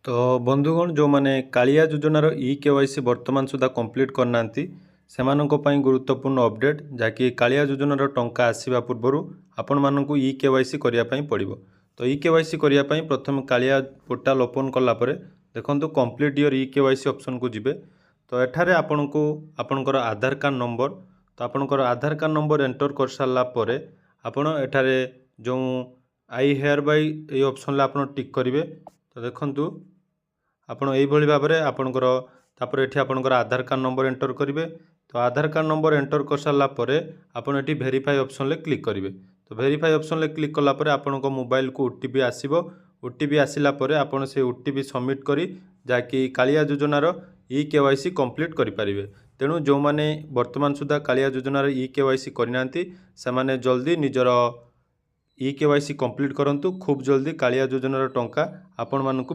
तो बंधुगण जो मैंने कालिया योजनार केवाईसी वर्तमान सुधा कंप्लीट करना से गुरुत्वपूर्ण अपडेट जहाँकि कालिया योजनार टंका आसवा पूर्वर आपण मानक केवाईसी करने पड़ो। तो केवाईसी करने प्रथम कालिया पोर्टाल ओपन कलापर देखो कंप्लीट योर केवाईसी ऑप्शन को जिबे। तो एठारे आपण को आपणकर आधार कार्ड नंबर तो आपणकर आधार कार्ड नंबर एंटर कर सारापर आपण एठारे जो आई हेयर बाय ये ऑप्शन आप टिक करेंगे। तो देखंतु आपण यही भाव में आपणकर तापर एठी आपणकर आधार कार्ड नंबर एंटर करेंगे। तो आधार कार्ड नंबर एंटर कर सारापर आपण एठी वेरीफाई ऑप्शन ले क्लिक करेंगे। तो वेरीफाई ऑप्शन ले क्लिक कलापर आपण मोबाइल को ओटीपी आसीबो। ओटीपी आसिला परे आपण से ओटीपी सबमिट करी जाकि कालिया योजनार केवाईसी कंप्लीट करि परिबे। तेणु जो माने वर्तमान सुधा कालिया योजनार केवाईसी करना से जल्दी निजर केवाईसी कंप्लीट करंतु। खूब जल्दी कालिया योजनार टंका आपण मानकु